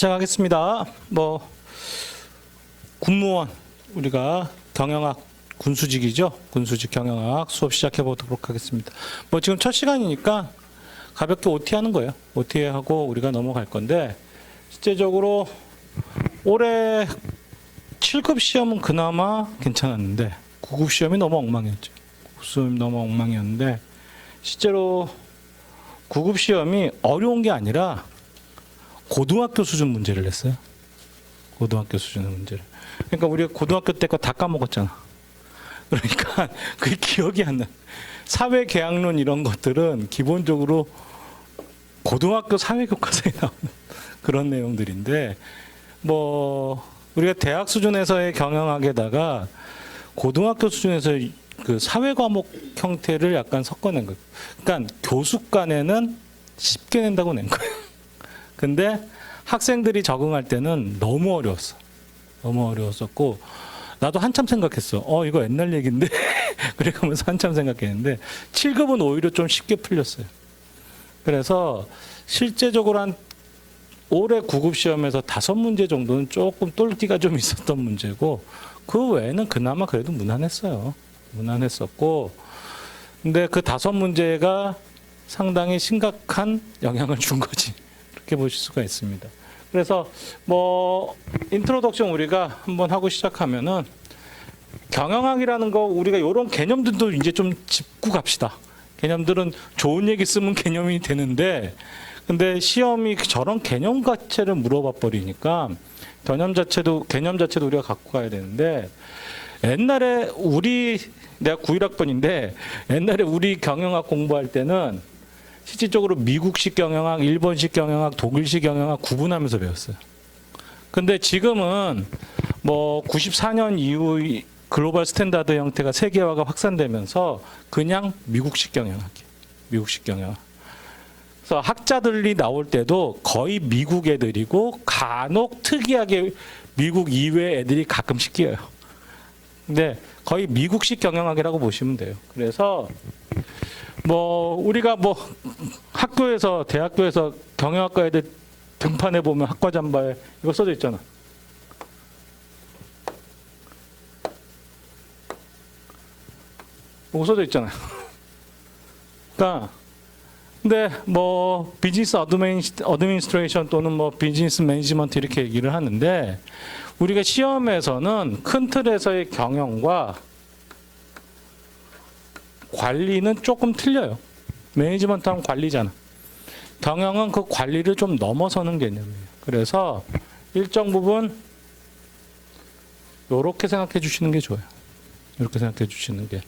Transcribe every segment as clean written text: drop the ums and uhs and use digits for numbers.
시작하겠습니다. 군무원 우리가 경영학 군수직이죠. 군수직 경영학 수업 시작해 보도록 하겠습니다. 지금 첫 시간이니까 가볍게 OT 하는 거예요. OT 하고 우리가 넘어갈 건데 실제적으로 올해 7급 시험은 그나마 괜찮았는데 9급 시험이 너무 엉망이었죠. 9급 시험이 너무 엉망이었는데 실제로 9급 시험이 어려운 게 아니라 고등학교 수준 문제를 냈어요. 고등학교 수준의 문제를. 그러니까 우리가 고등학교 때 거 다 까먹었잖아. 그러니까 그게 기억이 안 나. 사회 계약론 이런 것들은 기본적으로 고등학교 사회교과서에 나오는 그런 내용들인데 우리가 대학 수준에서의 경영학에다가 고등학교 수준에서의 그 사회 과목 형태를 약간 섞어낸 거예요. 그러니까 교수 간에는 쉽게 낸다고 낸 거예요. 근데 학생들이 적응할 때는 너무 어려웠어. 너무 어려웠었고 나도 한참 생각했어. 이거 옛날 얘기인데 그래가면서 한참 생각했는데 7급은 오히려 좀 쉽게 풀렸어요. 그래서 실제적으로 한 올해 9급 시험에서 5문제 정도는 조금 똘끼가 좀 있었던 문제고 그 외에는 그나마 그래도 무난했어요. 무난했었고 근데 그 5문제가 상당히 심각한 영향을 준 거지. 이렇게 보실 수가 있습니다. 그래서 인트로덕션 우리가 한번 하고 시작하면은 경영학이라는 거 우리가 이런 개념들도 이제 좀 짚고 갑시다. 개념들은 좋은 얘기 쓰면 개념이 되는데 근데 시험이 저런 개념 자체를 물어봐 버리니까 개념 자체도 우리가 갖고 가야 되는데 옛날에 내가 91학번인데 옛날에 우리 경영학 공부할 때는 실질적으로 미국식 경영학, 일본식 경영학, 독일식 경영학 구분하면서 배웠어요. 근데 지금은 94년 이후 글로벌 스탠다드 형태가 세계화가 확산되면서 그냥 미국식 경영학이에요. 미국식 경영학. 그래서 학자들이 나올 때도 거의 미국 애들이고 간혹 특이하게 미국 이외 애들이 가끔씩 끼어요. 근데 거의 미국식 경영학이라고 보시면 돼요. 그래서 우리가 학교에서 대학교에서 경영학과 애들 등판해 보면 학과 잠바에 이거 써져 있잖아. 이거 써져 있잖아요. 그러니까 근데 비즈니스 어드미니스트레이션 또는 비즈니스 매니지먼트 이렇게 얘기를 하는데 우리가 시험에서는 큰 틀에서의 경영과 관리는 조금 틀려요. 매니지먼트 하면 관리잖아. 경영은 그 관리를 좀 넘어서는 개념이에요. 그래서 일정 부분 이렇게 생각해 주시는 게 좋아요. 이렇게 생각해 주시는 게.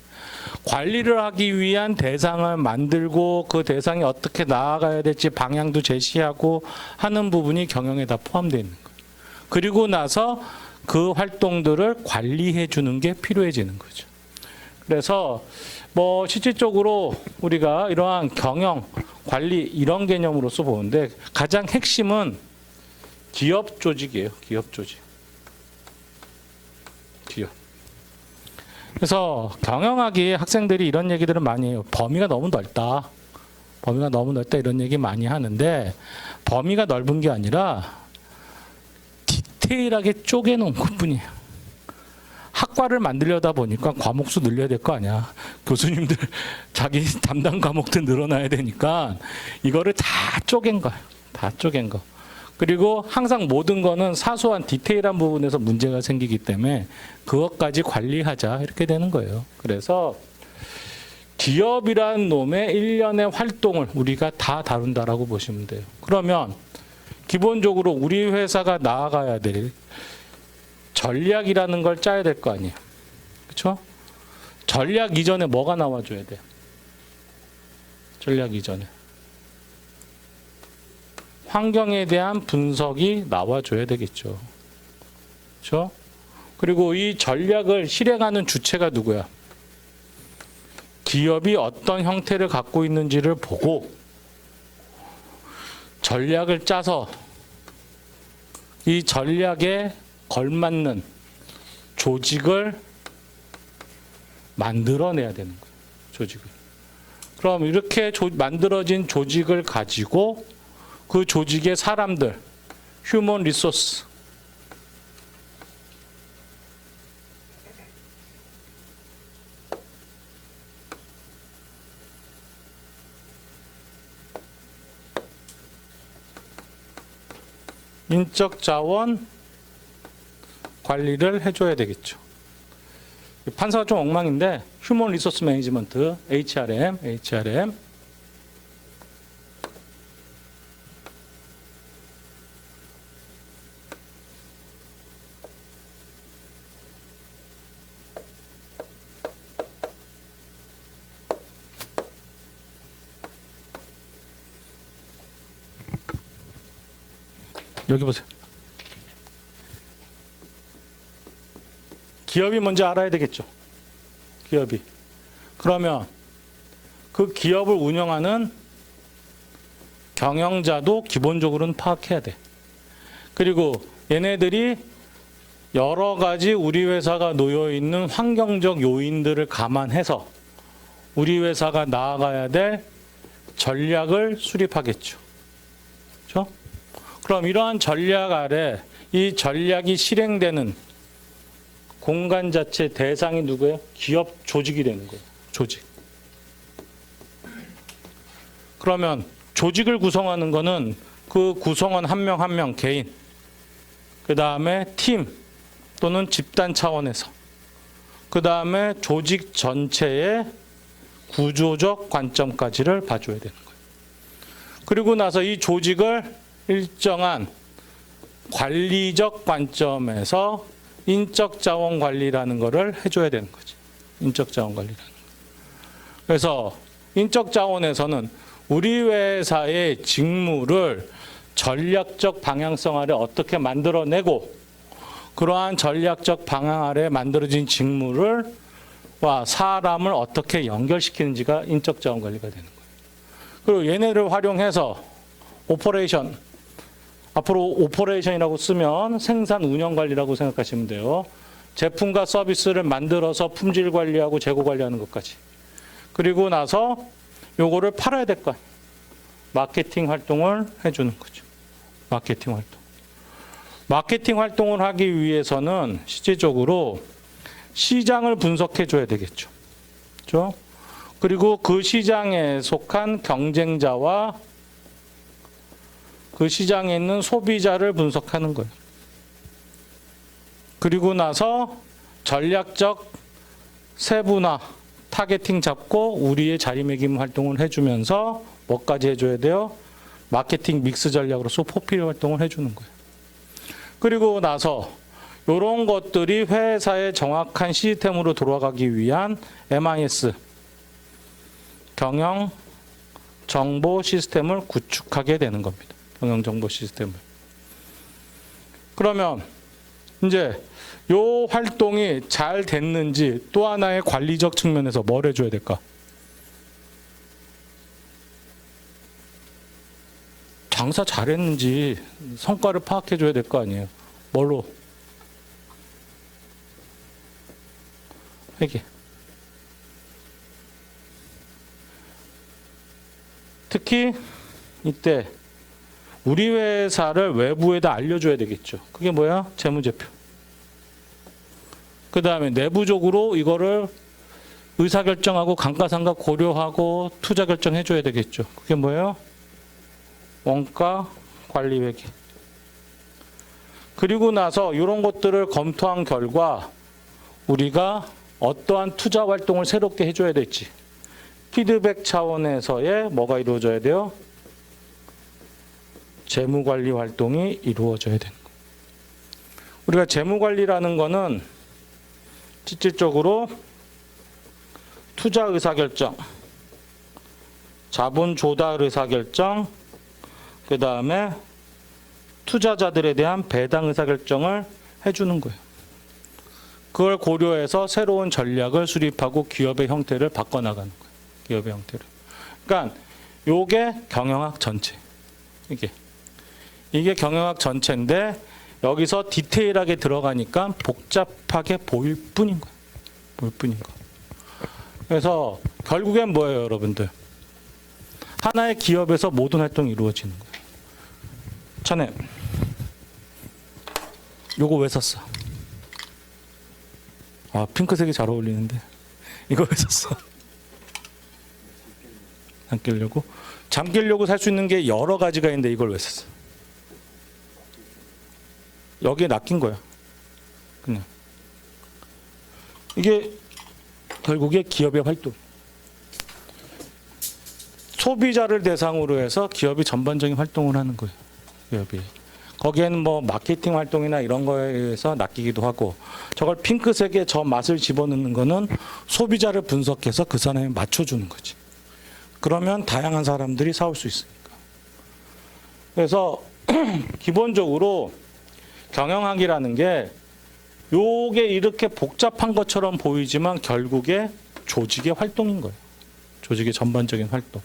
관리를 하기 위한 대상을 만들고 그 대상이 어떻게 나아가야 될지 방향도 제시하고 하는 부분이 경영에 다 포함되어 있는 거예요. 그리고 나서 그 활동들을 관리해 주는 게 필요해지는 거죠. 그래서 실질적으로 우리가 이러한 경영, 관리 이런 개념으로서 보는데 가장 핵심은 기업 조직이에요. 기업 조직. 기업. 그래서 경영학이 학생들이 이런 얘기들을 많이 해요. 범위가 너무 넓다. 범위가 너무 넓다 이런 얘기 많이 하는데 범위가 넓은 게 아니라 디테일하게 쪼개놓은 것뿐이에요. 학과를 만들려다 보니까 과목수 늘려야 될 거 아니야. 교수님들 자기 담당 과목들 늘어나야 되니까 이거를 다 쪼갠 거예요. 다 쪼갠 거. 그리고 항상 모든 거는 사소한 디테일한 부분에서 문제가 생기기 때문에 그것까지 관리하자 이렇게 되는 거예요. 그래서 기업이라는 놈의 일련의 활동을 우리가 다 다룬다라고 보시면 돼요. 그러면 기본적으로 우리 회사가 나아가야 될 전략이라는 걸 짜야 될 거 아니에요. 그렇죠? 전략 이전에 뭐가 나와줘야 돼요? 전략 이전에. 환경에 대한 분석이 나와줘야 되겠죠. 그렇죠? 그리고 이 전략을 실행하는 주체가 누구야? 기업이 어떤 형태를 갖고 있는지를 보고 전략을 짜서 이 전략에 걸맞는 조직을 만들어내야 되는 거예요. 조직을. 그럼 이렇게 만들어진 조직을 가지고 그 조직의 사람들, 휴먼 리소스. 인적 자원 관리를 해줘야 되겠죠. 판사가 좀 엉망인데 휴먼 리소스 매니지먼트 HRM 여기 보세요. 기업이 뭔지 알아야 되겠죠. 기업이. 그러면 그 기업을 운영하는 경영자도 기본적으로는 파악해야 돼. 그리고 얘네들이 여러 가지 우리 회사가 놓여 있는 환경적 요인들을 감안해서 우리 회사가 나아가야 될 전략을 수립하겠죠. 그렇죠? 그럼 이러한 전략 아래 이 전략이 실행되는 공간 자체 대상이 누구예요? 기업 조직이 되는 거예요. 조직. 그러면 조직을 구성하는 거는 그 구성원 한 명 한 명 개인, 그 다음에 팀 또는 집단 차원에서, 그 다음에 조직 전체의 구조적 관점까지를 봐줘야 되는 거예요. 그리고 나서 이 조직을 일정한 관리적 관점에서 인적 자원 관리라는 거를 해줘야 되는 거지. 인적 자원 관리라는 거. 그래서 인적 자원에서는 우리 회사의 직무를 전략적 방향성 아래 어떻게 만들어내고 그러한 전략적 방향 아래 만들어진 직무를 와 사람을 어떻게 연결시키는지가 인적 자원 관리가 되는 거예요. 그리고 얘네를 활용해서 오퍼레이션, 앞으로 오퍼레이션이라고 쓰면 생산 운영 관리라고 생각하시면 돼요. 제품과 서비스를 만들어서 품질 관리하고 재고 관리하는 것까지. 그리고 나서 요거를 팔아야 될 거 아니에요. 마케팅 활동을 해주는 거죠. 마케팅 활동. 마케팅 활동을 하기 위해서는 실질적으로 시장을 분석해 줘야 되겠죠. 그렇죠? 그리고 그 시장에 속한 경쟁자와 그 시장에 있는 소비자를 분석하는 거예요. 그리고 나서 전략적 세분화, 타겟팅 잡고 우리의 자리매김 활동을 해주면서 뭐까지 해줘야 돼요? 마케팅 믹스 전략으로서 포필 활동을 해주는 거예요. 그리고 나서 이런 것들이 회사의 정확한 시스템으로 돌아가기 위한 MIS, 경영 정보 시스템을 구축하게 되는 겁니다. 경영정보 시스템을. 그러면 이제 요 활동이 잘 됐는지 또 하나의 관리적 측면에서 뭘 해줘야 될까? 장사 잘했는지 성과를 파악해 줘야 될 거 아니에요. 뭘로? 회계. 특히 이때 우리 회사를 외부에다 알려줘야 되겠죠. 그게 뭐야? 재무제표. 그 다음에 내부적으로 이거를 의사결정하고 감가상각 고려하고 투자 결정해줘야 되겠죠. 그게 뭐예요? 원가 관리회계. 그리고 나서 이런 것들을 검토한 결과 우리가 어떠한 투자 활동을 새롭게 해줘야 될지 피드백 차원에서의 뭐가 이루어져야 돼요? 재무관리 활동이 이루어져야 되는 거예요. 우리가 재무관리라는 거는 실질적으로 투자 의사결정, 자본 조달 의사결정, 그 다음에 투자자들에 대한 배당 의사결정을 해주는 거예요. 그걸 고려해서 새로운 전략을 수립하고 기업의 형태를 바꿔나가는 거예요. 기업의 형태를. 그러니까 요게 경영학 전체. 이게 경영학 전체인데 여기서 디테일하게 들어가니까 복잡하게 보일 뿐인 거예요. 보일 뿐인 거. 그래서 결국엔 뭐예요, 여러분들? 하나의 기업에서 모든 활동이 이루어지는 거예요. 전에 요거 왜 샀어? 아, 핑크색이 잘 어울리는데. 이거 왜 샀어? 잠기려고 살 수 있는 게 여러 가지가 있는데 이걸 왜 샀어? 여기에 낚인 거야. 그냥. 이게 결국에 기업의 활동. 소비자를 대상으로 해서 기업이 전반적인 활동을 하는 거예요. 기업이. 거기에는 뭐 마케팅 활동이나 이런 거에 의해서 낚이기도 하고, 저걸 핑크색에 저 맛을 집어넣는 거는 소비자를 분석해서 그 사람에 맞춰주는 거지. 그러면 다양한 사람들이 사올 수 있으니까. 그래서 기본적으로 경영학이라는 게 요게 이렇게 복잡한 것처럼 보이지만 결국에 조직의 활동인 거예요. 조직의 전반적인 활동.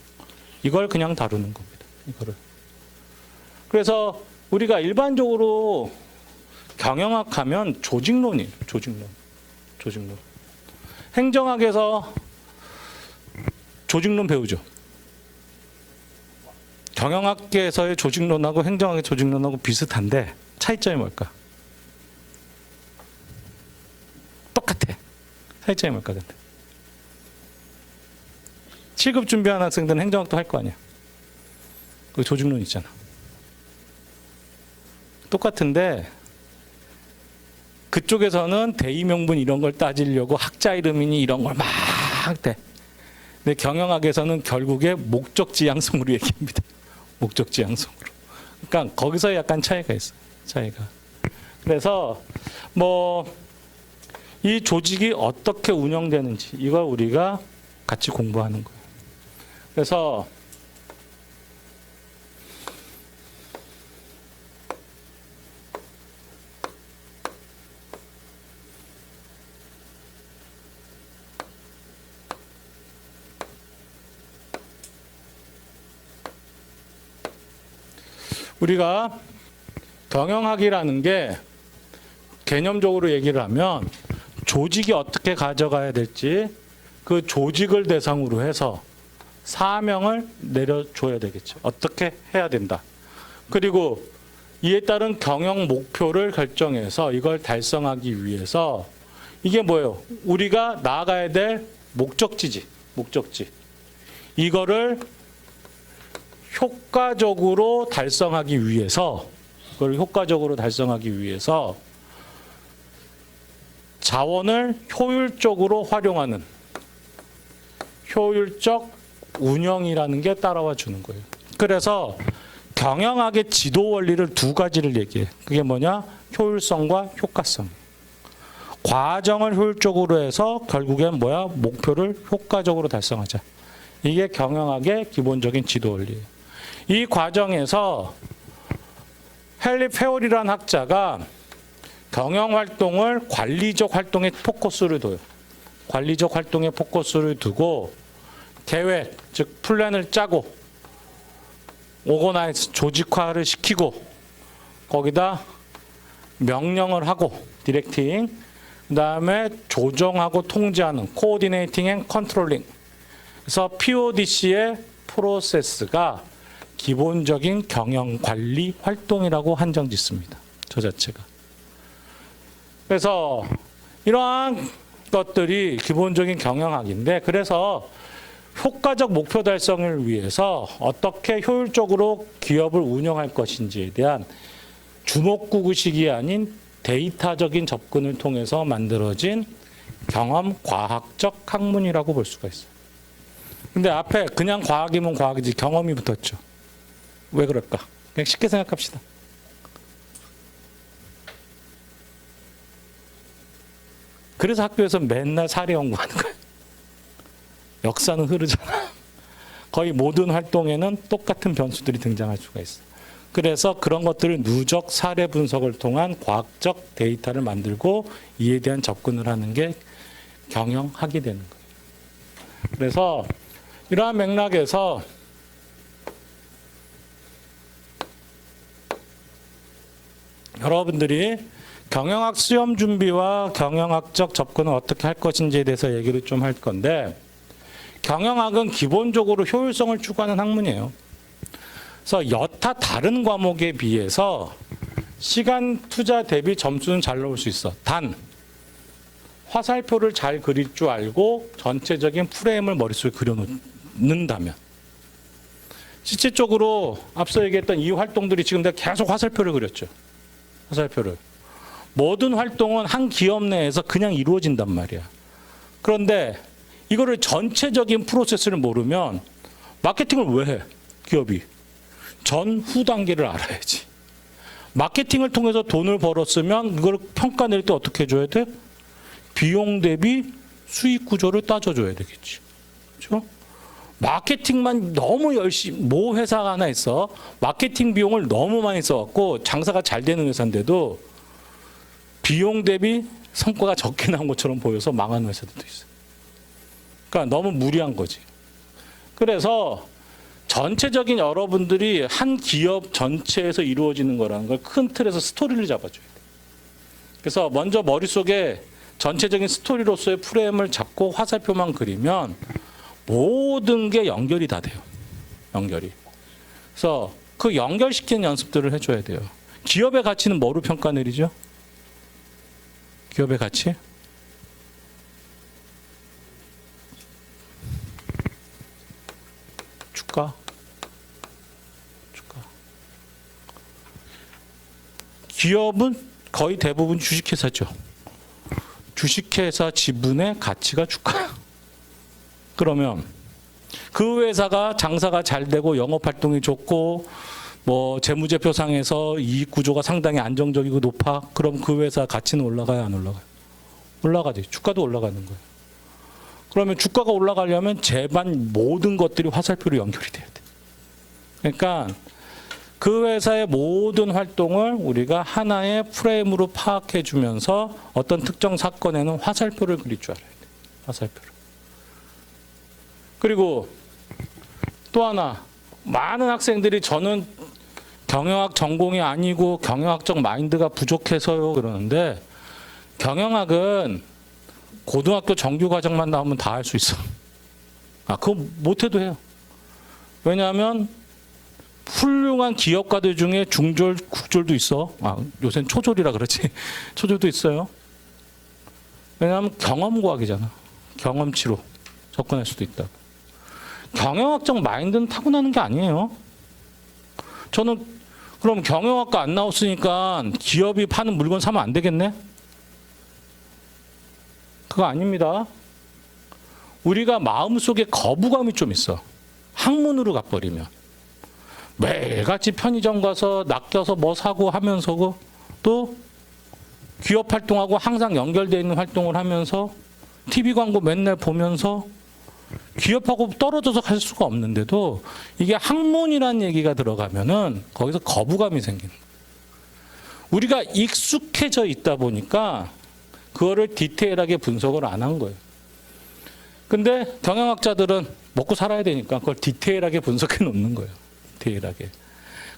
이걸 그냥 다루는 겁니다. 이거를. 그래서 우리가 일반적으로 경영학 하면 조직론이에요. 조직론. 행정학에서 조직론 배우죠. 경영학계에서의 조직론하고 행정학의 조직론하고 비슷한데 차이점이 뭘까? 똑같아. 차이점이 뭘까 근데? 7급 준비하는 학생들은 행정학도 할 거 아니야. 그 조직론 있잖아. 똑같은데 그쪽에서는 대의명분 이런 걸 따지려고 학자 이름이니 이런 걸 막 대. 근데 경영학에서는 결국에 목적지향성으로 얘기합니다. 목적지향성으로. 그러니까 거기서 약간 차이가 있어요. 차이가. 그래서 뭐 이 조직이 어떻게 운영되는지 이걸 우리가 같이 공부하는 거예요. 그래서 우리가 경영학이라는 게 개념적으로 얘기를 하면 조직이 어떻게 가져가야 될지 그 조직을 대상으로 해서 사명을 내려줘야 되겠죠. 어떻게 해야 된다. 그리고 이에 따른 경영 목표를 결정해서 이걸 달성하기 위해서 이게 뭐예요? 우리가 나아가야 될 목적지지. 목적지. 이거를 효과적으로 달성하기 위해서 자원을 효율적으로 활용하는 효율적 운영이라는 게 따라와 주는 거예요. 그래서 경영학의 지도 원리를 두 가지를 얘기해. 그게 뭐냐? 효율성과 효과성. 과정을 효율적으로 해서 결국엔 뭐야? 목표를 효과적으로 달성하자. 이게 경영학의 기본적인 지도 원리예요. 이 과정에서 헨리 페올이라는 학자가 경영 활동을 관리적 활동에 포커스를 둬요. 관리적 활동에 포커스를 두고 계획, 즉 플랜을 짜고 오거나이즈, 조직화를 시키고 거기다 명령을 하고 디렉팅, 그다음에 조정하고 통제하는 코오디네이팅 앤 컨트롤링. 그래서 PODC의 프로세스가 기본적인 경영 관리 활동이라고 한정 짓습니다. 저 자체가. 그래서 이러한 것들이 기본적인 경영학인데, 그래서 효과적 목표 달성을 위해서 어떻게 효율적으로 기업을 운영할 것인지에 대한 주먹구구식이 아닌 데이터적인 접근을 통해서 만들어진 경험 과학적 학문이라고 볼 수가 있어요. 근데 앞에 그냥 과학이면 과학이지 경험이 붙었죠. 왜 그럴까? 그냥 쉽게 생각합시다. 그래서 학교에서 맨날 사례 연구하는 거예요. 역사는 흐르잖아. 거의 모든 활동에는 똑같은 변수들이 등장할 수가 있어요. 그래서 그런 것들을 누적 사례 분석을 통한 과학적 데이터를 만들고 이에 대한 접근을 하는 게 경영학이 되는 거예요. 그래서 이러한 맥락에서 여러분들이 경영학 시험 준비와 경영학적 접근을 어떻게 할 것인지에 대해서 얘기를 좀 할 건데, 경영학은 기본적으로 효율성을 추구하는 학문이에요. 그래서 여타 다른 과목에 비해서 시간 투자 대비 점수는 잘 나올 수 있어. 단 화살표를 잘 그릴 줄 알고 전체적인 프레임을 머릿속에 그려놓는다면. 실질적으로 앞서 얘기했던 이 활동들이 지금 내가 계속 화살표를 그렸죠. 화살표를. 모든 활동은 한 기업 내에서 그냥 이루어진단 말이야. 그런데 이거를 전체적인 프로세스를 모르면 마케팅을 왜 해? 기업이. 전, 후 단계를 알아야지. 마케팅을 통해서 돈을 벌었으면 그걸 평가 낼 때 어떻게 해줘야 돼? 비용 대비 수익 구조를 따져줘야 되겠지. 그렇죠? 마케팅만 너무 열심히, 모 회사가 하나 있어. 마케팅 비용을 너무 많이 써갖고 장사가 잘 되는 회사인데도 비용 대비 성과가 적게 나온 것처럼 보여서 망하는 회사들도 있어요. 그러니까 너무 무리한 거지. 그래서 전체적인 여러분들이 한 기업 전체에서 이루어지는 거라는 걸 큰 틀에서 스토리를 잡아줘야 돼. 그래서 먼저 머릿속에 전체적인 스토리로서의 프레임을 잡고 화살표만 그리면 모든 게 연결이 다 돼요. 연결이. 그래서 그 연결시키는 연습들을 해줘야 돼요. 기업의 가치는 뭐로 평가 내리죠? 기업의 가치? 주가. 기업은 거의 대부분 주식회사죠. 주식회사 지분의 가치가 주가야. 그러면 그 회사가 장사가 잘 되고 영업활동이 좋고 뭐 재무제표상에서 이익 구조가 상당히 안정적이고 높아. 그럼 그 회사 가치는 올라가요, 안 올라가요? 올라가지. 주가도 올라가는 거예요. 그러면 주가가 올라가려면 제반 모든 것들이 화살표로 연결이 돼야 돼. 그러니까 그 회사의 모든 활동을 우리가 하나의 프레임으로 파악해 주면서 어떤 특정 사건에는 화살표를 그릴 줄 알아야 돼. 화살표를. 그리고 또 하나, 많은 학생들이 저는 경영학 전공이 아니고 경영학적 마인드가 부족해서요 그러는데, 경영학은 고등학교 정규 과정만 나오면 다 할 수 있어. 그거 못해도 해요. 왜냐하면 훌륭한 기업가들 중에 중졸, 국졸도 있어. 요새는 초졸이라 그렇지. 초졸도 있어요. 왜냐하면 경험과학이잖아. 경험치로 접근할 수도 있다. 경영학적 마인드는 타고나는 게 아니에요. 저는 그럼 경영학과 안 나왔으니까 기업이 파는 물건 사면 안 되겠네? 그거 아닙니다. 우리가 마음속에 거부감이 좀 있어. 학문으로 가버리면. 매일같이 편의점 가서 낚여서 뭐 사고 하면서 또 기업 활동하고 항상 연결되어 있는 활동을 하면서 TV 광고 맨날 보면서 기업하고 떨어져서 갈 수가 없는데도 이게 학문이라는 얘기가 들어가면은 거기서 거부감이 생기는 거예요. 우리가 익숙해져 있다 보니까 그거를 디테일하게 분석을 안 한 거예요. 근데 경영학자들은 먹고 살아야 되니까 그걸 디테일하게 분석해 놓는 거예요. 디테일하게.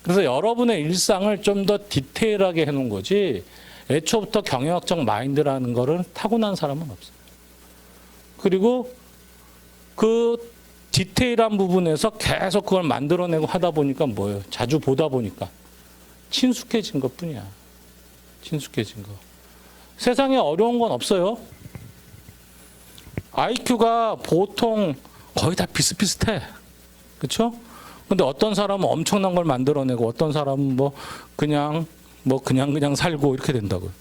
그래서 여러분의 일상을 좀 더 디테일하게 해 놓은 거지, 애초부터 경영학적 마인드라는 거를 타고난 사람은 없어요. 그리고 그 디테일한 부분에서 계속 그걸 만들어내고 하다 보니까 뭐예요? 자주 보다 보니까 친숙해진 것 뿐이야. 친숙해진 거. 세상에 어려운 건 없어요. IQ가 보통 거의 다 비슷비슷해. 그렇죠? 근데 어떤 사람은 엄청난 걸 만들어내고 어떤 사람은 그냥 살고 이렇게 된다고요.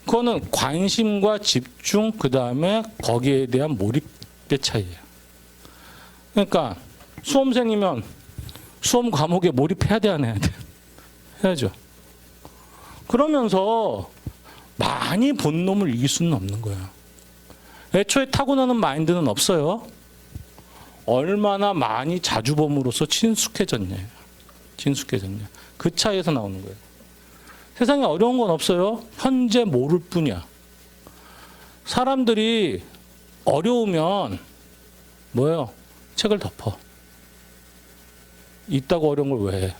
그거는 관심과 집중, 그다음에 거기에 대한 몰입의 차이예요. 그러니까 수험생이면 수험 과목에 몰입해야 돼, 안 해야 돼? 해야죠. 그러면서 많이 본 놈을 이길 수는 없는 거예요. 애초에 타고나는 마인드는 없어요. 얼마나 많이 자주 봄으로써 친숙해졌냐. 그 차이에서 나오는 거예요. 세상에 어려운 건 없어요. 현재 모를 뿐이야. 사람들이 어려우면 뭐예요? 책을 덮어. 있다고 어려운 걸 왜 해?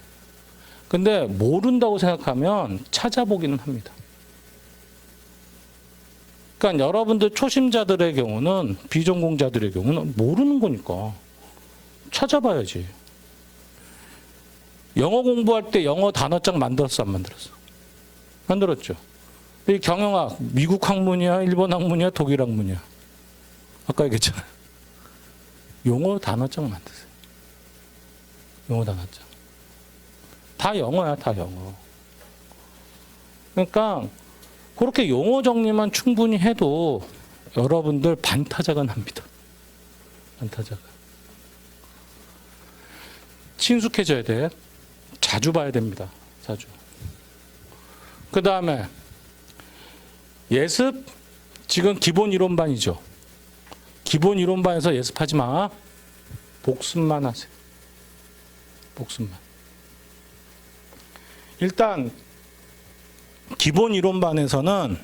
근데 모른다고 생각하면 찾아보기는 합니다. 그러니까 여러분들 초심자들의 경우는, 비전공자들의 경우는 모르는 거니까 찾아봐야지. 영어 공부할 때 영어 단어장 만들었어, 안 만들었어? 만들었죠. 이 경영학, 미국 학문이야, 일본 학문이야, 독일 학문이야. 아까 얘기했잖아요. 용어 단어장 만드세요. 용어 단어장. 다 영어야, 다 영어. 그러니까 그렇게 용어 정리만 충분히 해도 여러분들 반타작은 합니다. 반타작은. 친숙해져야 돼. 자주 봐야 됩니다. 자주. 그 다음에 예습, 지금 기본 이론반이죠. 기본 이론반에서 예습하지 마. 복습만 하세요. 복습만. 일단 기본 이론반에서는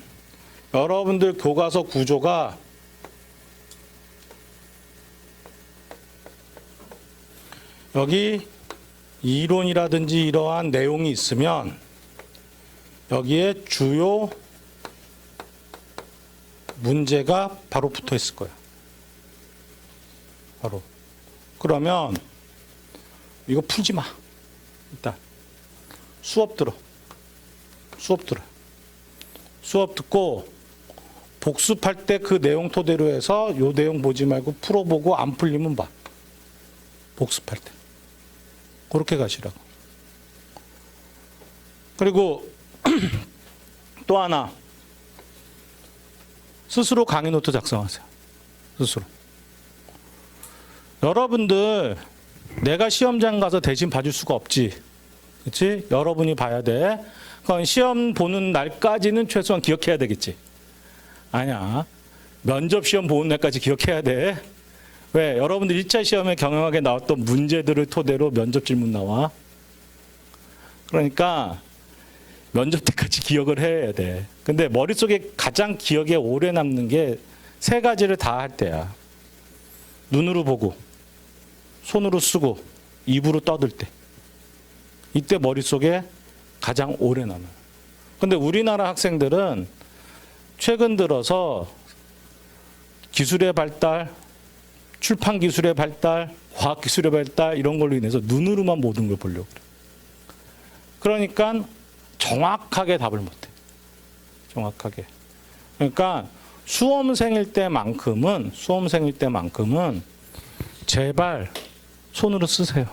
여러분들 교과서 구조가 여기 이론이라든지 이러한 내용이 있으면 여기에 주요 문제가 바로 붙어 있을 거예요. 바로. 그러면 이거 풀지 마. 일단 수업 들어. 수업 들어. 수업 듣고 복습할 때 그 내용 토대로 해서 요 내용 보지 말고 풀어보고 안 풀리면 봐. 복습할 때. 그렇게 가시라고. 그리고 또 하나. 스스로 강의 노트 작성하세요. 스스로. 여러분들 내가 시험장 가서 대신 봐줄 수가 없지. 그렇지? 여러분이 봐야 돼. 그건 시험 보는 날까지는 최소한 기억해야 되겠지. 아니야. 면접 시험 보는 날까지 기억해야 돼. 왜? 여러분들 1차 시험에 경영학에 나왔던 문제들을 토대로 면접 질문 나와. 그러니까 면접 때까지 기억을 해야 돼. 근데 머릿속에 가장 기억에 오래 남는 게 세 가지를 다 할 때야. 눈으로 보고, 손으로 쓰고, 입으로 떠들 때. 이때 머릿속에 가장 오래 남아요. 근데 우리나라 학생들은 최근 들어서 기술의 발달, 출판 기술의 발달, 과학 기술의 발달 이런 걸로 인해서 눈으로만 모든 걸 보려고 그래요. 그러니까 정확하게 답을 못해. 정확하게. 그러니까 수험생일 때만큼은 제발 손으로 쓰세요.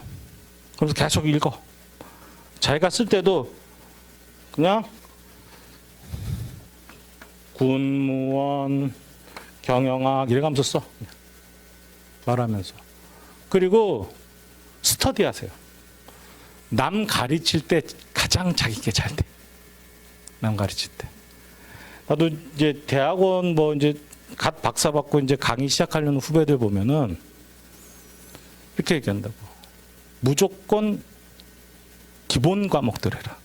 그래서 계속 읽어. 자기가 쓸 때도 그냥 군무원, 경영학 이래가면서 써. 말하면서. 그리고 스터디 하세요. 남 가르칠 때 가장 자기께 잘 돼. 남 가르칠 때. 나도 이제 대학원 뭐 이제 갓 박사 받고 이제 강의 시작하려는 후배들 보면은 이렇게 얘기한다고. 무조건 기본 과목들 해라.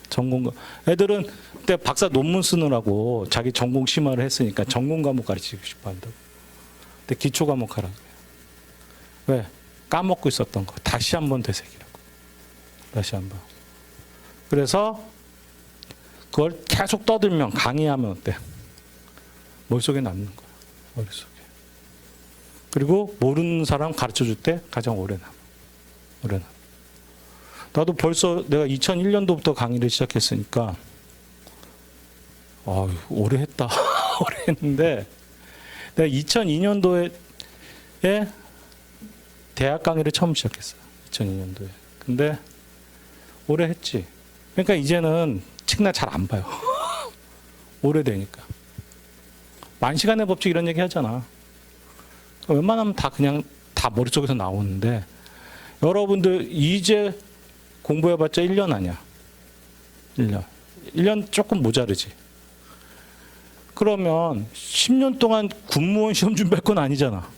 전공 애들은 그때 박사 논문 쓰느라고 자기 전공 심화를 했으니까 전공 과목 가르치고 싶어 한다고. 근데 기초 과목 하라 그래요. 왜? 까먹고 있었던 거 다시 한번 되새기라고. 다시 한번. 그래서 그걸 계속 떠들면 강의하면 어때? 머릿속에 남는 거야. 머릿속에. 그리고 모르는 사람 가르쳐 줄 때 가장 오래 남아. 오래 남아. 나도 벌써 내가 2001년도부터 강의를 시작했으니까 오래 했다. 오래 했는데 내가 2002년도에 대학 강의를 처음 시작했어요. 2002년도에. 근데 오래 했지. 그러니까 이제는 책나 잘 안 봐요. 오래되니까. 만시간의 법칙 이런 얘기 하잖아. 웬만하면 다 그냥 다 머릿속에서 나오는데 여러분들 이제 공부해봤자 1년 아니야. 1년. 1년 조금 모자르지. 그러면 10년 동안 군무원 시험 준비할 건 아니잖아.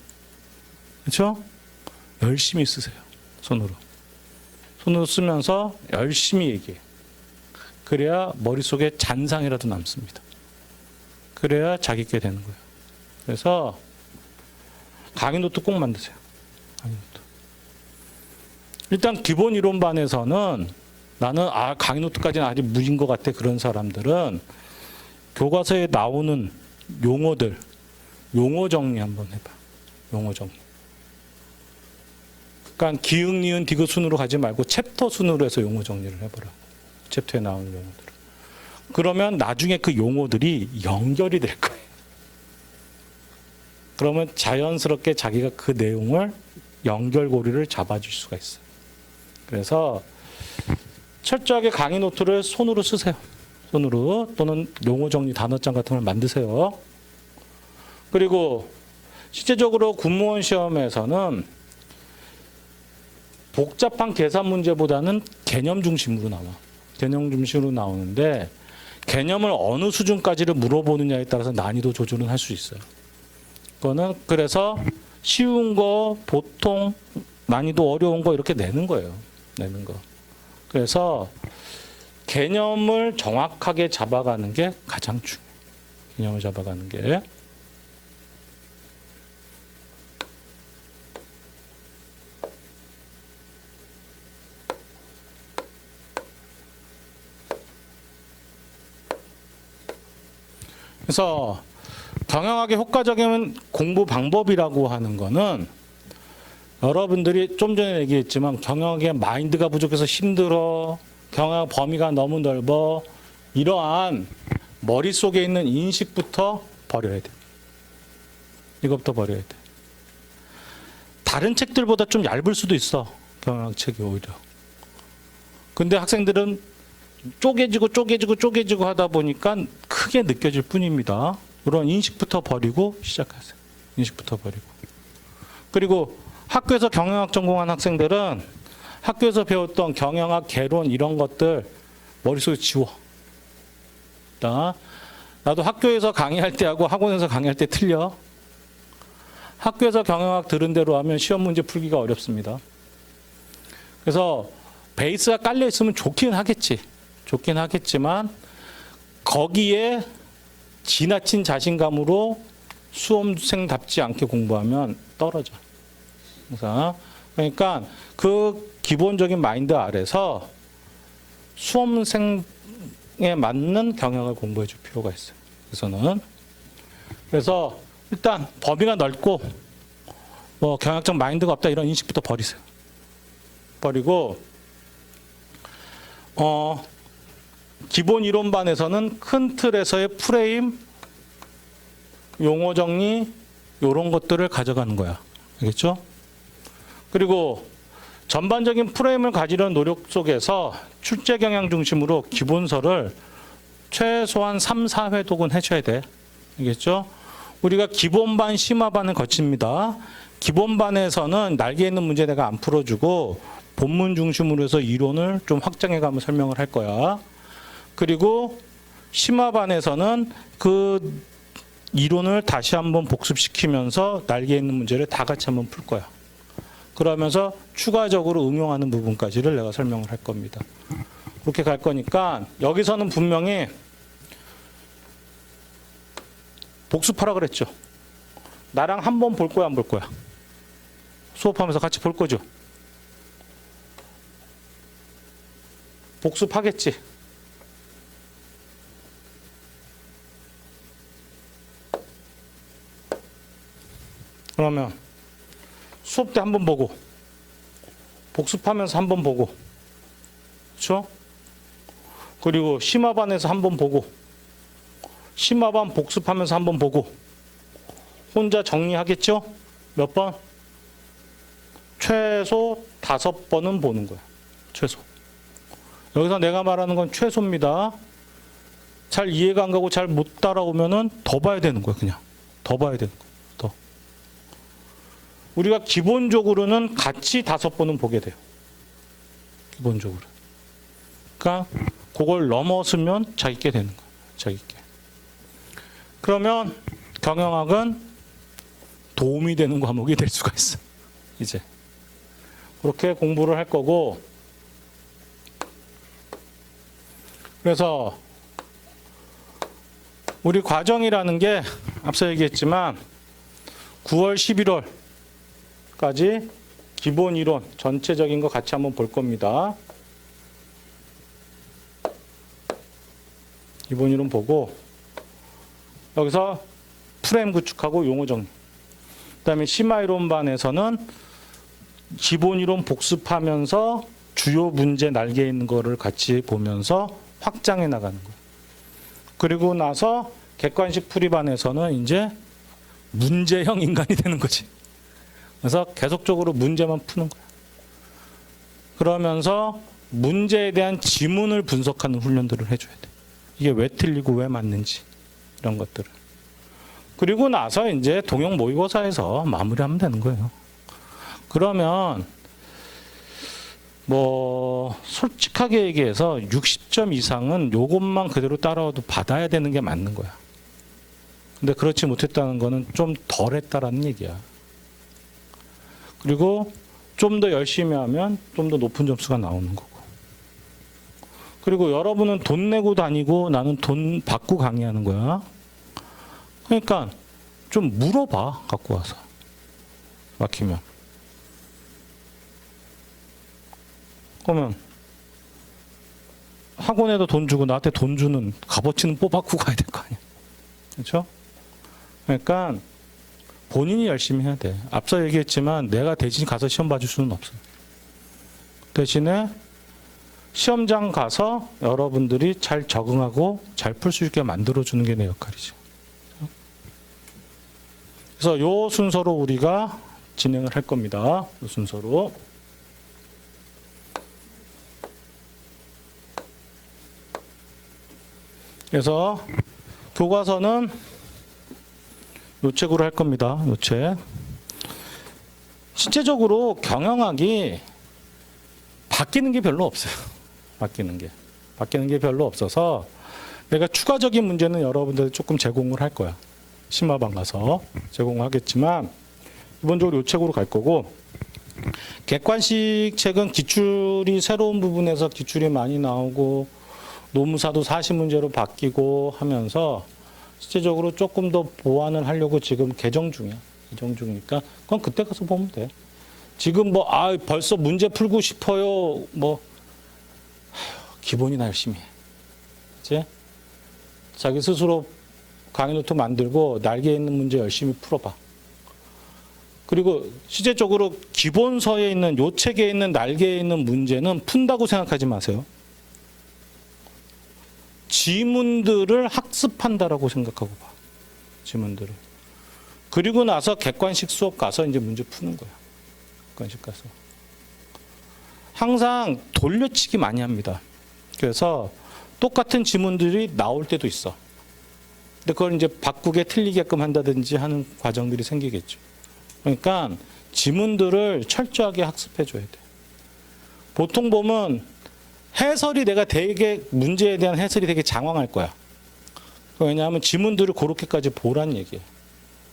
그렇죠? 열심히 쓰세요. 손으로. 손으로 쓰면서 열심히 얘기해. 그래야 머릿속에 잔상이라도 남습니다. 그래야 자기께 되는 거예요. 그래서 강의 노트 꼭 만드세요. 강의 노트. 일단 기본 이론반에서는 나는 강의 노트까지는 아직 무인 것 같아. 그런 사람들은 교과서에 나오는 용어들, 용어 정리 한번 해봐. 용어 정리. 그러니까 기역, 니은, 디귿 순으로 가지 말고 챕터 순으로 해서 용어 정리를 해보라. 챕터에 나오는 용어들. 그러면 나중에 그 용어들이 연결이 될 거예요. 그러면 자연스럽게 자기가 그 내용을 연결고리를 잡아줄 수가 있어요. 그래서 철저하게 강의 노트를 손으로 쓰세요. 손으로 또는 용어 정리 단어장 같은 걸 만드세요. 그리고 실제적으로 군무원 시험에서는 복잡한 계산 문제보다는 개념 중심으로 나와. 개념 중심으로 나오는데 개념을 어느 수준까지를 물어보느냐에 따라서 난이도 조절은 할 수 있어요. 그거는 그래서 쉬운 거, 보통, 난이도 어려운 거 이렇게 내는 거예요. 내는 거. 그래서 개념을 정확하게 잡아가는 게 가장 중요해요. 개념을 잡아가는 게. 그래서 경영학의 효과적인 공부 방법이라고 하는 거는 여러분들이 좀 전에 얘기했지만 경영학의 마인드가 부족해서 힘들어, 경영학 범위가 너무 넓어, 이러한 머릿속에 있는 인식부터 버려야 돼. 이것부터 버려야 돼. 다른 책들보다 좀 얇을 수도 있어. 경영학 책이 오히려. 근데 학생들은 쪼개지고 하다 보니까 크게 느껴질 뿐입니다. 이런 인식부터 버리고 시작하세요. 인식부터 버리고. 그리고 학교에서 경영학 전공한 학생들은 학교에서 배웠던 경영학 개론 이런 것들 머릿속에 지워. 나도 학교에서 강의할 때하고 학원에서 강의할 때 틀려. 학교에서 경영학 들은 대로 하면 시험 문제 풀기가 어렵습니다. 그래서 베이스가 깔려 있으면 좋긴 하겠지만 거기에 지나친 자신감으로 수험생답지 않게 공부하면 떨어져. 그러니까 그 기본적인 마인드 아래서 수험생에 맞는 경영을 공부해 줄 필요가 있어요. 그래서 일단 범위가 넓고 뭐 경영학적 마인드가 없다 이런 인식부터 버리세요. 버리고 기본 이론반에서는 큰 틀에서의 프레임, 용어 정리 이런 것들을 가져가는 거야. 알겠죠? 그리고 전반적인 프레임을 가지려는 노력 속에서 출제 경향 중심으로 기본서를 최소한 3, 4회독은 해줘야 돼. 알겠죠? 우리가 기본반, 심화반을 거칩니다. 기본반에서는 날개 있는 문제 내가 안 풀어주고 본문 중심으로 해서 이론을 좀 확장해가며 설명을 할 거야. 그리고 심화반에서는 그 이론을 다시 한번 복습시키면서 날개 있는 문제를 다 같이 한번 풀 거야. 그러면서 추가적으로 응용하는 부분까지를 내가 설명을 할 겁니다. 그렇게 갈 거니까 여기서는 분명히 복습하라 그랬죠. 나랑 한 번 볼 거야, 안 볼 거야? 수업하면서 같이 볼 거죠. 복습하겠지. 그러면 수업 때 한 번 보고 복습하면서 한 번 보고 그렇죠? 그리고 심화반에서 한 번 보고 심화반 복습하면서 한 번 보고 혼자 정리하겠죠? 몇 번? 최소 5번은 보는 거야. 최소. 여기서 내가 말하는 건 최소입니다. 잘 이해가 안 가고 잘 못 따라오면은 더 봐야 되는 거야, 그냥. 더 봐야 되는 거야. 더. 우리가 기본적으로는 같이 5번은 보게 돼요. 기본적으로. 그러니까 그걸 넘어서면 자기께 되는 거야. 자기께. 그러면 경영학은 도움이 되는 과목이 될 수가 있어. 이제. 그렇게 공부를 할 거고, 그래서 우리 과정이라는 게 앞서 얘기했지만 9월, 11월까지 기본 이론 전체적인 거 같이 한번 볼 겁니다. 기본 이론 보고 여기서 프레임 구축하고 용어 정리. 그다음에 심화 이론반에서는 기본 이론 복습하면서 주요 문제 날개에 있는 거를 같이 보면서 확장해 나가는 거예요. 그리고 나서 객관식 풀이반에서는 이제 문제형 인간이 되는 거지. 그래서 계속적으로 문제만 푸는 거야. 그러면서 문제에 대한 지문을 분석하는 훈련들을 해줘야 돼. 이게 왜 틀리고 왜 맞는지 이런 것들을. 그리고 나서 이제 동형 모의고사에서 마무리하면 되는 거예요. 그러면 뭐 솔직하게 얘기해서 60점 이상은 요것만 그대로 따라와도 받아야 되는 게 맞는 거야. 근데 그렇지 못했다는 거는 좀 덜 했다라는 얘기야. 그리고 좀 더 열심히 하면 좀 더 높은 점수가 나오는 거고. 그리고 여러분은 돈 내고 다니고 나는 돈 받고 강의하는 거야. 그러니까 좀 물어봐, 갖고 와서. 막히면. 그러면 학원에도 돈 주고 나한테 돈 주는 값어치는 뽑아갖고 가야 될 거 아니야. 그렇죠? 그러니까 본인이 열심히 해야 돼. 앞서 얘기했지만 내가 대신 가서 시험 봐줄 수는 없어요. 대신에 시험장 가서 여러분들이 잘 적응하고 잘 풀 수 있게 만들어주는 게 내 역할이죠. 그래서 요 순서로 우리가 진행을 할 겁니다. 요 순서로. 그래서 교과서는 요 책으로 할 겁니다. 요 책. 실제적으로 경영학이 바뀌는 게 별로 없어요. 바뀌는 게 별로 없어서 내가 추가적인 문제는 여러분들 조금 제공을 할 거야. 심화반 가서 제공하겠지만 기본적으로 요 책으로 갈 거고, 객관식 책은 기출이 새로운 부분에서 기출이 많이 나오고 노무사도 40문제로 바뀌고 하면서 실제적으로 조금 더 보완을 하려고 지금 개정 중이야. 개정 중이니까 그건 그때 가서 보면 돼. 지금 뭐 벌써 문제 풀고 싶어요. 뭐 기본이나 열심히 해. 그치? 자기 스스로 강의 노트 만들고 날개에 있는 문제 열심히 풀어봐. 그리고 실제적으로 기본서에 있는 요 책에 있는 날개에 있는 문제는 푼다고 생각하지 마세요. 지문들을 학습한다라고 생각하고 봐. 지문들을. 그리고 나서 객관식 수업 가서 이제 문제 푸는 거야. 객관식 가서. 항상 돌려치기 많이 합니다. 그래서 똑같은 지문들이 나올 때도 있어. 근데 그걸 이제 바꾸게 틀리게끔 한다든지 하는 과정들이 생기겠죠. 그러니까 지문들을 철저하게 학습해 줘야 돼. 보통 보면 해설이 내가 되게 문제에 대한 해설이 되게 장황할 거야. 왜냐하면 지문들을 그렇게까지 보란 얘기예요.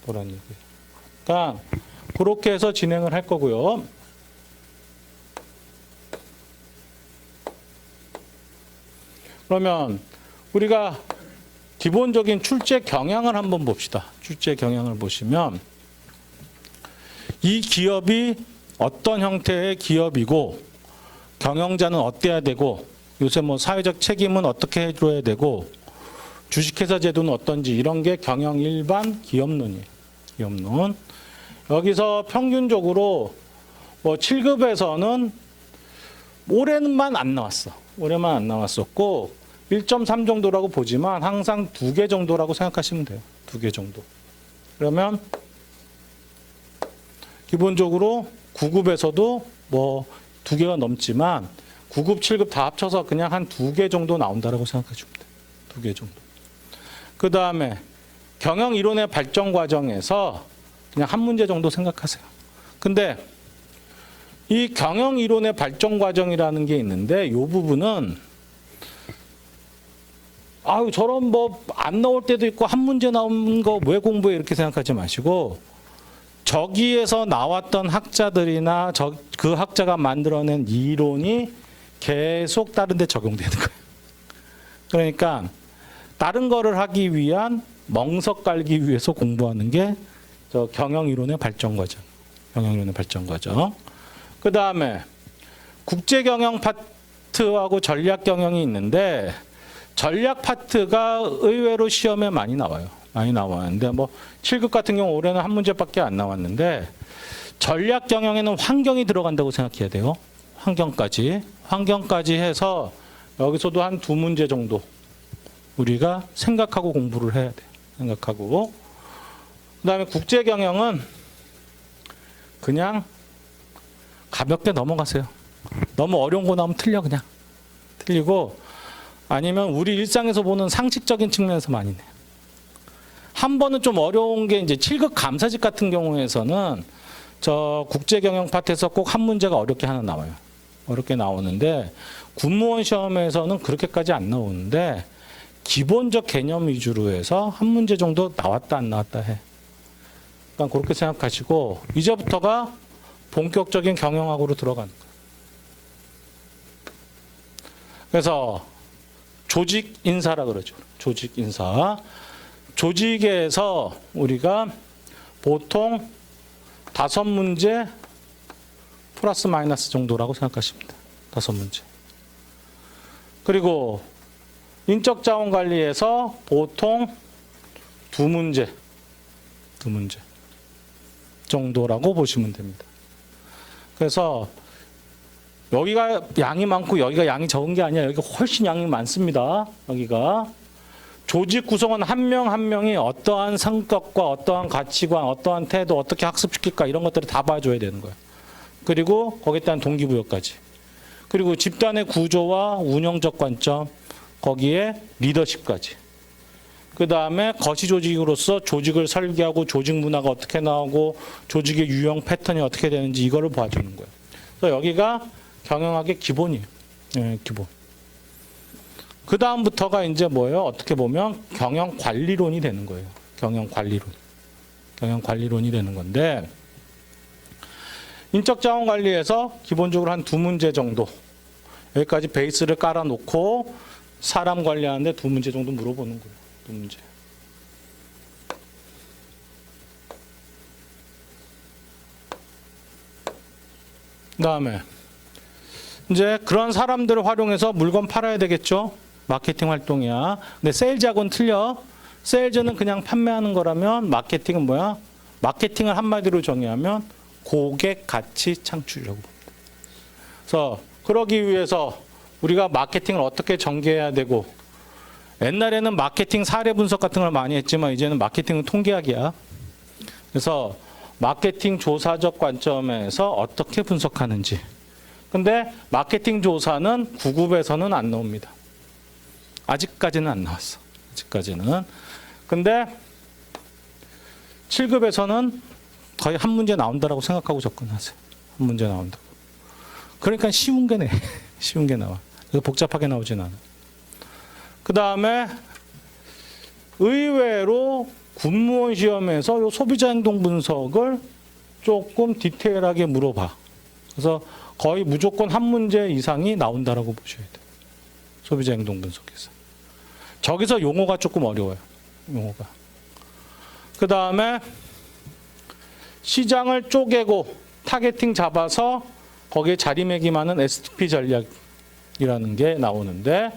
보란 얘기. 그러니까 그렇게 해서 진행을 할 거고요. 그러면 우리가 기본적인 출제 경향을 한번 봅시다. 출제 경향을 보시면 이 기업이 어떤 형태의 기업이고 경영자는 어때야 되고 요새 뭐 사회적 책임은 어떻게 해줘야 되고 주식회사 제도는 어떤지 이런 게 경영 일반 기업론이에요. 기업론. 여기서 평균적으로 뭐 7급에서는 올해만 안 나왔어. 올해만 안 나왔었고 1.3 정도라고 보지만 항상 2개 정도라고 생각하시면 돼요. 2개 정도. 그러면 기본적으로 9급에서도 뭐 2개가 넘지만 9급, 7급 다 합쳐서 그냥 한 2개 정도 나온다라고 생각하시면 돼요. 2개 정도. 그 다음에 경영 이론의 발전 과정에서 그냥 한 문제 정도 생각하세요. 근데 이 경영 이론의 발전 과정이라는 게 있는데 이 부분은 저런 뭐 안 나올 때도 있고 한 문제 나온 거 왜 공부해 이렇게 생각하지 마시고 저기에서 나왔던 학자들이나 그 학자가 만들어낸 이론이 계속 다른 데 적용되는 거예요. 그러니까 다른 거를 하기 위한 멍석 깔기 위해서 공부하는 게 저 경영 이론의 발전 과정. 경영 이론의 발전 과정. 그 다음에 국제 경영 파트하고 전략 경영이 있는데 전략 파트가 의외로 시험에 많이 나와요. 많이 나왔는데 뭐 7급 같은 경우 올해는 한 문제밖에 안 나왔는데 전략 경영에는 환경이 들어간다고 생각해야 돼요. 환경까지 해서 여기서도 한 두 문제 정도 우리가 생각하고 공부를 해야 돼. 생각하고. 그다음에 국제 경영은 그냥 가볍게 넘어가세요. 너무 어려운 거 나오면 틀려 그냥. 틀리고 아니면 우리 일상에서 보는 상식적인 측면에서 많이 내요. 한 번은 좀 어려운 게 이제 7급 감사직 같은 경우에서는 저 국제 경영 파트에서 꼭 한 문제가 어렵게 하나 나와요. 어렵게 나오는데 군무원 시험에서는 그렇게까지 안 나오는데 기본적 개념 위주로 해서 한 문제 정도 나왔다 안 나왔다 해. 그러니까 그렇게 생각하시고 이제부터가 본격적인 경영학으로 들어가는 거예요. 그래서 조직 인사라 그러죠. 조직 인사. 조직에서 우리가 보통 5문제 플러스 마이너스 정도라고 생각하시면 돼요. 5문제. 그리고 인적 자원 관리에서 보통 2문제 정도라고 보시면 됩니다. 그래서 여기가 양이 많고 여기가 양이 적은 게 아니라 여기가 훨씬 양이 많습니다. 여기가 조직 구성원 한 명 한 명이 어떠한 성격과 어떠한 가치관, 어떠한 태도, 어떻게 학습시킬까 이런 것들을 다 봐줘야 되는 거예요. 그리고 거기에 따른 동기부여까지. 그리고 집단의 구조와 운영적 관점, 거기에 리더십까지. 그 다음에 거시조직으로서 조직을 설계하고 조직 문화가 어떻게 나오고 조직의 유형 패턴이 어떻게 되는지 이거를 봐주는 거예요. 그래서 여기가 경영학의 기본이에요. 네, 기본. 그 다음부터가 이제 뭐예요? 어떻게 보면 경영관리론이 되는 거예요. 경영관리론이 되는 건데 인적자원관리에서 기본적으로 한 2문제 정도 여기까지 베이스를 깔아놓고 사람 관리하는데 2문제 정도 물어보는 거예요. 2문제. 그 다음에 이제 그런 사람들을 활용해서 물건 팔아야 되겠죠. 마케팅 활동이야. 근데 세일즈하고는 틀려. 세일즈는 그냥 판매하는 거라면 마케팅은 뭐야? 마케팅을 한마디로 정의하면 고객 가치 창출이라고 봅니다. 그래서 그러기 위해서 우리가 마케팅을 어떻게 전개해야 되고 옛날에는 마케팅 사례 분석 같은 걸 많이 했지만 이제는 마케팅은 통계학이야. 그래서 마케팅 조사적 관점에서 어떻게 분석하는지. 근데 마케팅 조사는 9급에서는 안 나옵니다. 아직까지는 안 나왔어. 아직까지는. 근데 7급에서는 거의 한 문제 나온다라고 생각하고 접근하세요. 한 문제 나온다고. 그러니까 쉬운 게 내. 쉬운 게 나와. 복잡하게 나오진 않아. 그 다음에 의외로 군무원 시험에서 요 소비자 행동 분석을 조금 디테일하게 물어봐. 그래서 거의 무조건 한 문제 이상이 나온다라고 보셔야 돼요. 소비자 행동 분석에서. 저기서 용어가 조금 어려워요. 용어가. 그 다음에 시장을 쪼개고 타겟팅 잡아서 거기에 자리매김하는 STP 전략이라는 게 나오는데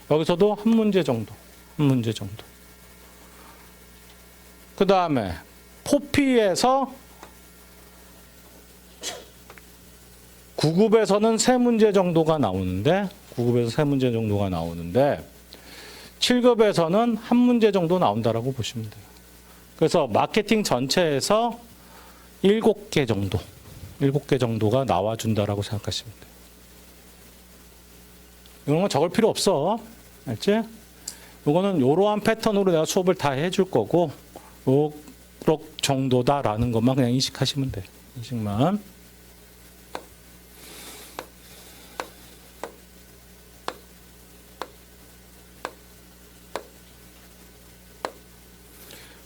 여기서도 한 문제 정도. 그 다음에 포피에서 9급에서는 3문제 정도가 나오는데 7급에서는 한 문제 정도 나온다라고 보시면 돼요. 그래서 마케팅 전체에서 7개 정도가 나와준다라고 생각하시면 돼요. 이런 건 적을 필요 없어. 알지? 이거는 이러한 패턴으로 내가 수업을 다 해줄 거고 요렇 정도다라는 것만 그냥 인식하시면 돼요. 인식만.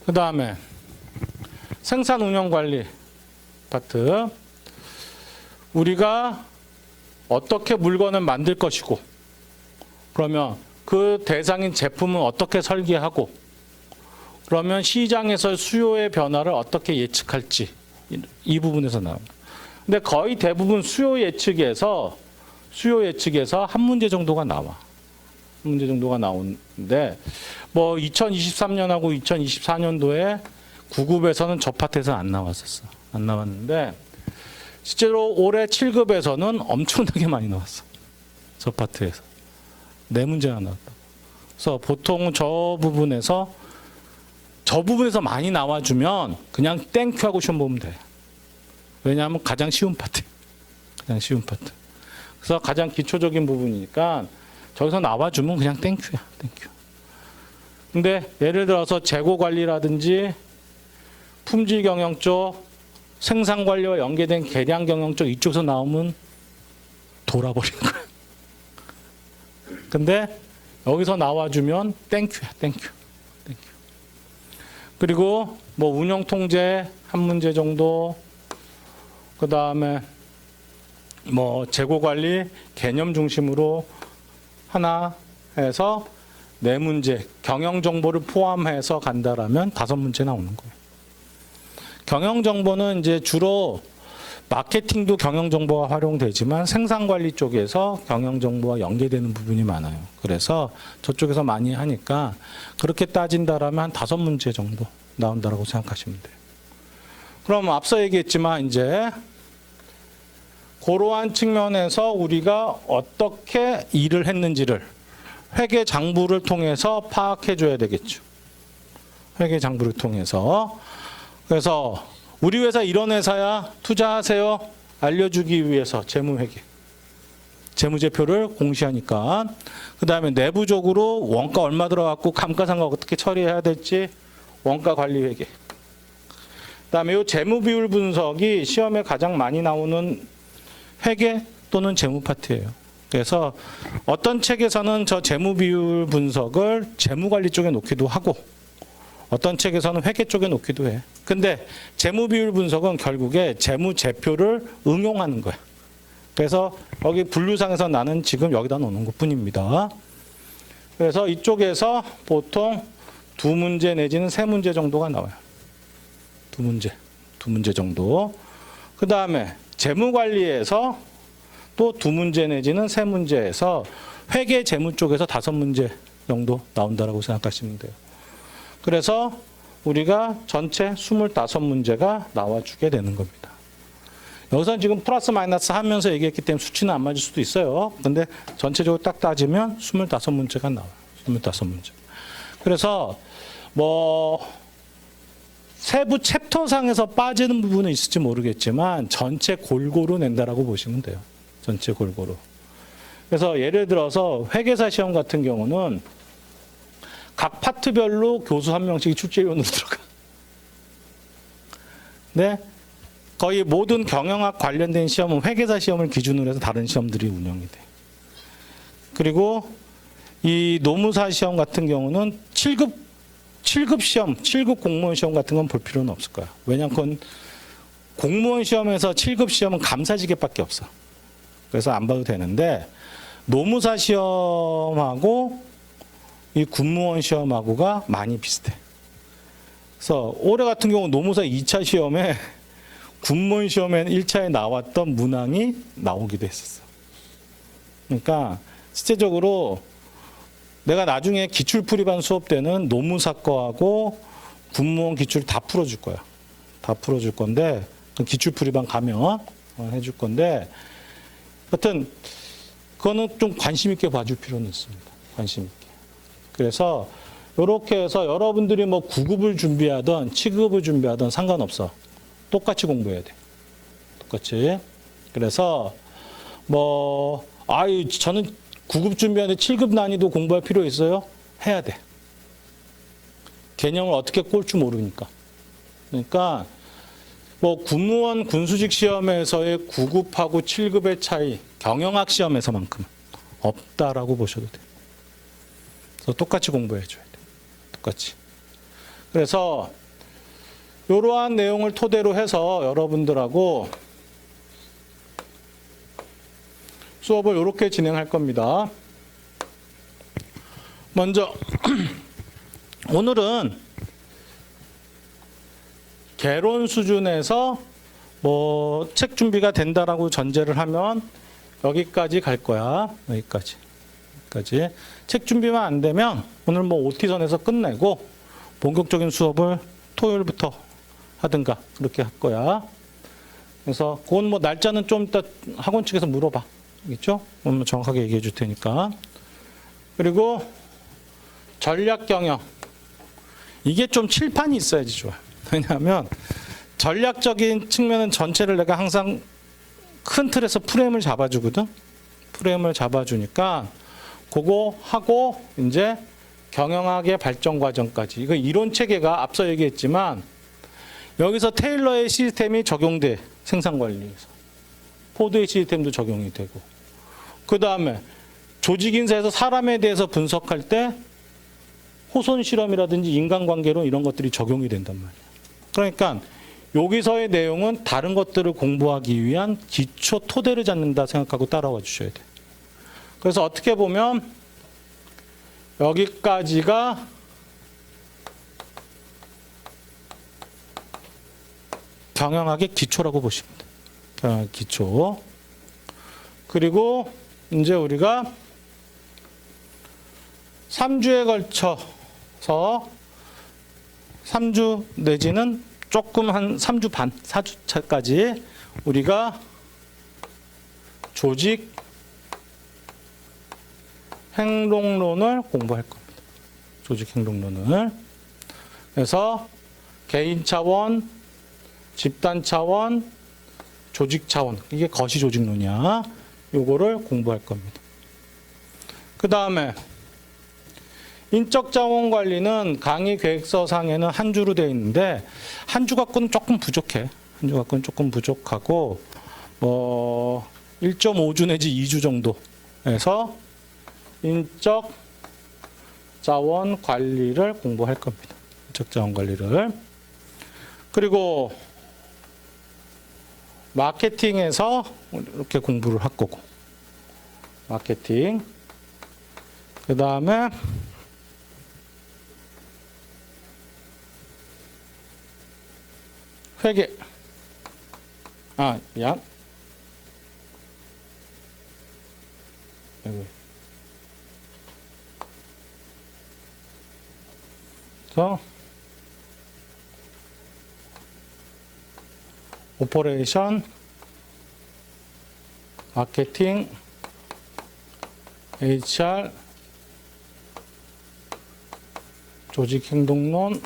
그 다음에 생산 운영 관리 파트. 우리가 어떻게 물건을 만들 것이고 그러면 그 대상인 제품은 어떻게 설계하고 그러면 시장에서 수요의 변화를 어떻게 예측할지 이 부분에서 나옵니다. 근데 거의 대부분 수요 예측에서 한 문제 정도가 나와. 한 문제 정도가 나오는데 뭐 2023년하고 2024년도에 9급에서는 저 파트에서 안 나왔었어. 안 나왔는데 실제로 올해 7급에서는 엄청나게 많이 나왔어. 저 파트에서. 네 문제나 나왔다. 그래서 보통 저 부분에서 많이 나와주면 그냥 땡큐 하고 시험 보면 돼. 왜냐하면 가장 쉬운 파트. 가장 쉬운 파트. 그래서 가장 기초적인 부분이니까 저기서 나와주면 그냥 땡큐야. 땡큐. 근데 예를 들어서 재고 관리라든지 품질 경영 쪽, 생산 관리와 연계된 계량 경영 쪽 이쪽에서 나오면 돌아버리는 거야. 근데 여기서 나와주면 땡큐야. 땡큐. 땡큐. 그리고 뭐 운영 통제 한 문제 정도, 그 다음에 뭐 재고 관리 개념 중심으로 하나 해서 네 문제, 경영 정보를 포함해서 간다라면 5문제 나오는 거예요. 경영 정보는 이제 주로 마케팅도 경영 정보가 활용되지만 생산 관리 쪽에서 경영 정보와 연계되는 부분이 많아요. 그래서 저쪽에서 많이 하니까 그렇게 따진다라면 한 5문제 정도 나온다라고 생각하시면 돼요. 그럼 앞서 얘기했지만 이제 그러한 측면에서 우리가 어떻게 일을 했는지를 회계 장부를 통해서 파악해 줘야 되겠죠. 회계 장부를 통해서. 그래서 우리 회사 이런 회사야, 투자하세요, 알려주기 위해서 재무회계, 재무제표를 공시하니까. 그 다음에 내부적으로 원가 얼마 들어갔고 감가상각 어떻게 처리해야 될지 원가관리회계. 그 다음에 이 재무비율 분석이 시험에 가장 많이 나오는 회계 또는 재무 파트예요. 그래서 어떤 책에서는 저 재무비율 분석을 재무관리 쪽에 놓기도 하고 어떤 책에서는 회계 쪽에 놓기도 해. 근데 재무비율 분석은 결국에 재무제표를 응용하는 거야. 그래서 여기 분류상에서 나는 지금 여기다 놓는 것뿐입니다. 그래서 이쪽에서 보통 2문제 내지는 3문제 정도가 나와요. 2문제 정도. 그 다음에 재무관리에서 또 2문제 내지는 3문제에서 회계 재무 쪽에서 5문제 정도 나온다라고 생각하시면 돼요. 그래서 우리가 전체 25문제가 나와주게 되는 겁니다. 여기서 지금 플러스 마이너스 하면서 얘기했기 때문에 수치는 안 맞을 수도 있어요. 근데 전체적으로 딱 따지면 25문제가 나와요. 25문제. 그래서 뭐 세부 챕터상에서 빠지는 부분은 있을지 모르겠지만 전체 골고루 낸다라고 보시면 돼요. 전체 골고루. 그래서 예를 들어서 회계사 시험 같은 경우는 각 파트별로 교수 한 명씩 출제위원으로 들어가. 네, 거의 모든 경영학 관련된 시험은 회계사 시험을 기준으로 해서 다른 시험들이 운영이 돼. 그리고 이 노무사 시험 같은 경우는 7급 시험, 7급 공무원 시험 같은 건 볼 필요는 없을 거야. 왜냐하면 그건 공무원 시험에서 7급 시험은 감사지계밖에 없어. 그래서 안 봐도 되는데 노무사 시험하고 이 군무원 시험하고가 많이 비슷해. 그래서 올해 같은 경우 노무사 2차 시험에 군무원 시험에는 1차에 나왔던 문항이 나오기도 했었어. 그러니까 실제적으로 내가 나중에 기출풀이반 수업 때는 노무사 거하고 군무원 기출 다 풀어줄 거야. 다 풀어줄 건데 기출풀이반 가면 해줄 건데 하여튼 그거는 좀 관심 있게 봐줄 필요는 있습니다. 관심 있게. 그래서 이렇게 해서 여러분들이 뭐 9급을 준비하든 7급을 준비하든 상관없어. 똑같이 공부해야 돼. 똑같이. 그래서 뭐 저는 9급 준비하는데 7급 난이도 공부할 필요 있어요? 해야 돼. 개념을 어떻게 꼴 줄 모르니까. 그러니까 뭐 군무원 군수직 시험에서의 9급하고 7급의 차이 경영학 시험에서만큼 없다라고 보셔도 돼요. 그래서 똑같이 공부해 줘야 돼. 똑같이. 그래서 이러한 내용을 토대로 해서 여러분들하고 수업을 이렇게 진행할 겁니다. 먼저 오늘은 개론 수준에서 뭐 책 준비가 된다라고 전제를 하면 여기까지 갈 거야. 여기까지. 책 준비만 안 되면 오늘 뭐 OT선에서 끝내고 본격적인 수업을 토요일부터 하든가 그렇게 할 거야. 그래서 그건 뭐 날짜는 좀 이따 학원 측에서 물어봐. 알겠죠? 그러면 정확하게 얘기해 줄 테니까. 그리고 전략 경영. 이게 좀 칠판이 있어야지 좋아. 왜냐하면 전략적인 측면은 전체를 내가 항상 큰 틀에서 프레임을 잡아주거든. 프레임을 잡아주니까 그거 하고 이제 경영학의 발전 과정까지. 이거 이론 체계가 앞서 얘기했지만 여기서 테일러의 시스템이 적용돼. 생산 관리에서. 포드의 시스템도 적용이 되고. 그 다음에 조직 인사에서 사람에 대해서 분석할 때 호손 실험이라든지 인간관계론 이런 것들이 적용이 된단 말이야. 그러니까 여기서의 내용은 다른 것들을 공부하기 위한 기초 토대를 잡는다 생각하고 따라와 주셔야 돼. 그래서 어떻게 보면 여기까지가 경영학의 기초라고 보시면 돼. 경영학 기초. 그리고 이제 우리가 3주에 걸쳐서 3주 내지는 조금 한 3주 반, 4주차까지 우리가 조직 행동론을 공부할 겁니다. 조직 행동론을. 그래서 개인 차원, 집단 차원, 조직 차원. 이게 거시 조직론이야. 요거를 공부할 겁니다. 그 다음에 인적 자원 관리는 강의 계획서 상에는 한 주로 되어 있는데 한 주 갖고는 조금 부족해. 한 주 갖고는 조금 부족하고 1.5주 내지 2주 정도에서 인적 자원 관리를 공부할 겁니다. 인적 자원 관리를. 그리고 마케팅에서 이렇게 공부를 할 거고. 마케팅. 그 다음에 회계. 미안. 여기. 그래서 오퍼레이션, 마케팅, HR, 조직 행동론,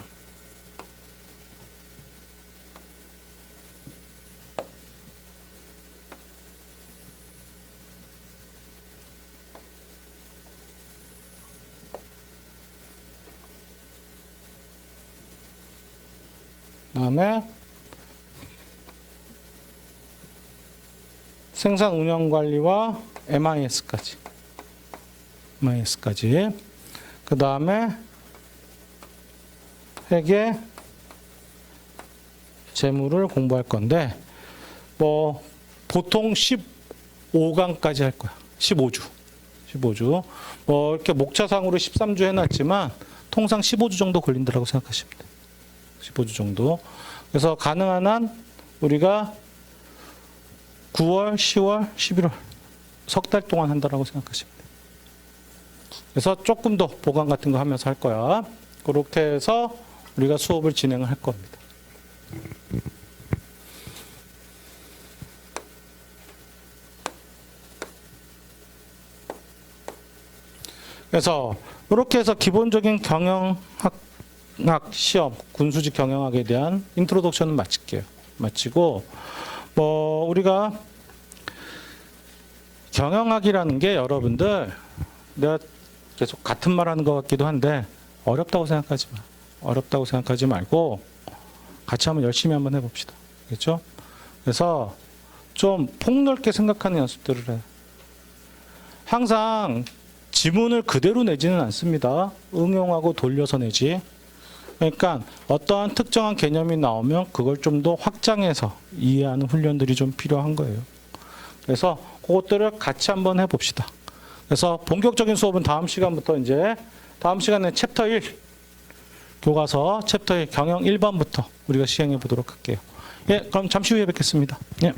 그다음에 생산 운영 관리와 MIS까지. 그 다음에 회계, 재무를 공부할 건데 보통 15강까지 할 거야. 15주. 이렇게 목차상으로 13주 해놨지만 통상 15주 정도 걸린다고 생각하시면 돼요. 15주 정도. 그래서 가능한 한 우리가 9월, 10월, 11월 석 달 동안 한다라고 생각하시면 돼요. 그래서 조금 더 보강 같은 거 하면서 할 거야. 그렇게 해서 우리가 수업을 진행을 할 겁니다. 그래서 이렇게 해서 기본적인 경영학 시험, 군수직 경영학에 대한 인트로덕션은 마칠게요. 마치고 우리가 경영학이라는 게 여러분들 내가 계속 같은 말 하는 것 같기도 한데 어렵다고 생각하지 마. 어렵다고 생각하지 말고 같이 한번 열심히 한번 해봅시다. 그렇죠? 그래서 좀 폭넓게 생각하는 연습들을 해. 항상 지문을 그대로 내지는 않습니다. 응용하고 돌려서 내지. 그러니까 어떠한 특정한 개념이 나오면 그걸 좀 더 확장해서 이해하는 훈련들이 좀 필요한 거예요. 그래서 그것들을 같이 한번 해봅시다. 그래서 본격적인 수업은 다음 시간부터 다음 시간에 챕터 1 교과서 챕터 1 경영 1번부터 우리가 시행해 보도록 할게요. 예, 그럼 잠시 후에 뵙겠습니다. 예.